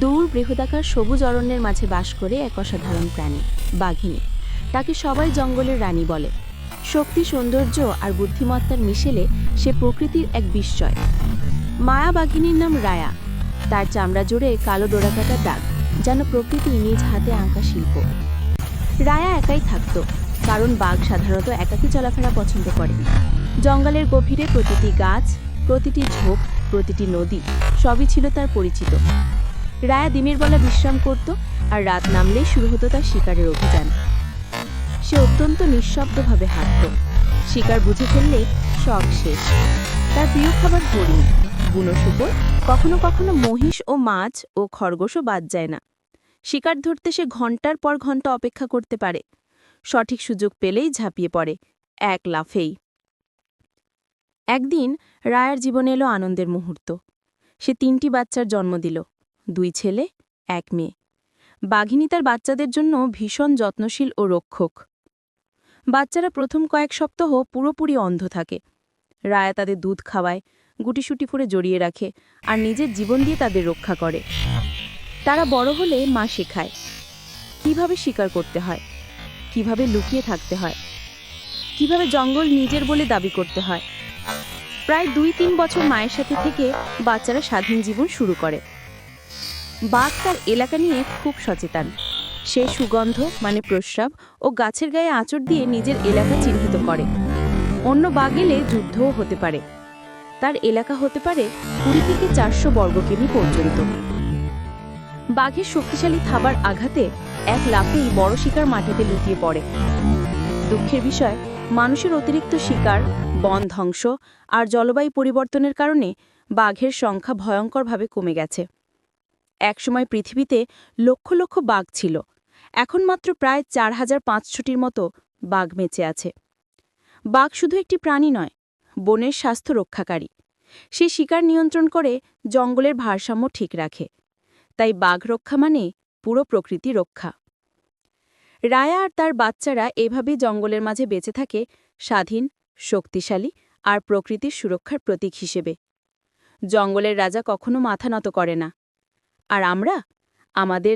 দূর বৃহদাকার সবুজ অরণ্যের মাঝে বাস করে এক অসাধারণ প্রাণী বাঘিনী। তাকে সবাই জঙ্গলের রানী বলে। শক্তি, সৌন্দর্য আর বুদ্ধিমত্তার মিশেলে সে প্রকৃতির এক বিস্ময়। মায়া বাঘিনীর নাম রায়া। তার চামড়া জুড়ে কালো ডোরাকাটা দাগ, যেন প্রকৃতি নিজ হাতে আঁকা শিল্প। রায়া একাই থাকত, কারণ বাঘ সাধারণত একাকী চলাফেরা পছন্দ করে। জঙ্গলের গভীরে প্রতিটি গাছ, প্রতিটি ঝোপ, প্রতিটি নদী সবই ছিল তার পরিচিত। রায়া দিনের বেলা বিশ্রাম করত, আর রাত নামলেই শুরু হতো তার শিকারের অভিযান। সে অত্যন্ত নিঃশব্দভাবে হাঁটত। শিকার বুঝে ফেললে শখ শেষ। তার প্রিয় খাবার হরিণ, বুনো শূকর, কখনো কখনো মহিষ ও মাছ ও খরগোশও বাদ যায় না। শিকার ধরতে সে ঘন্টার পর ঘন্টা অপেক্ষা করতে পারে। সঠিক সুযোগ পেলেই ঝাঁপিয়ে পড়ে, এক লাফেই। একদিন রায়ার জীবনে এলো আনন্দের মুহূর্ত। সে ৩টি বাচ্চার জন্ম দিল, 2 ছেলে, 1 মেয়ে। বাঘিনী তার বাচ্চাদের জন্য ভীষণ যত্নশীল ও রক্ষক। বাচ্চারা প্রথম কয়েক সপ্তাহ পুরোপুরি অন্ধ থাকে। রায়া তাদের দুধ খাওয়ায়, গুটিসুটি করে জড়িয়ে রাখে, আর নিজের জীবন দিয়ে তাদের রক্ষা করে। তারা বড় হলে মা শেখায় কিভাবে শিকার করতে হয়, কিভাবে লুকিয়ে থাকতে হয়, কিভাবে জঙ্গল নিজের বলে দাবি করতে হয়। প্রায় 2-3 বছর মায়ের সাথে থেকে বাচ্চারা স্বাধীন জীবন শুরু করে। বাঘ তার এলাকা নিয়ে খুব সচেতন। সে সুগন্ধ মানে প্রস্রাব ও গাছের গায়ে আঁচড় দিয়ে নিজের এলাকা চিহ্নিত করে। অন্য বাঘ এলে যুদ্ধও হতে পারে। তার এলাকা হতে পারে 20 থেকে 400 বর্গ কিমি পর্যন্ত। বাঘের শক্তিশালী থাবার আঘাতে এক লাফেই বড় শিকার মাটিতে লুটিয়ে পড়ে। দুঃখের বিষয়, মানুষের অতিরিক্ত শিকার, বন ধ্বংস আর জলবায়ু পরিবর্তনের কারণে বাঘের সংখ্যা ভয়ঙ্করভাবে কমে গেছে। একসময় পৃথিবীতে লক্ষ লক্ষ বাঘ ছিল, এখন মাত্র প্রায় 4500টির মতো বাঘ বেঁচে আছে। বাঘ শুধু একটি প্রাণী নয়, বনের স্বাস্থ্য রক্ষাকারী। সে শিকার নিয়ন্ত্রণ করে জঙ্গলের ভারসাম্য ঠিক রাখে। তাই বাঘ রক্ষা মানে পুরো প্রকৃতি রক্ষা। রায়া আর তার বাচ্চারা এভাবেই জঙ্গলের মাঝে বেঁচে থাকে, স্বাধীন, শক্তিশালী আর প্রকৃতির সুরক্ষার প্রতীক হিসেবে। জঙ্গলের রাজা কখনো মাথা নত করে না। আর আমরা আমাদের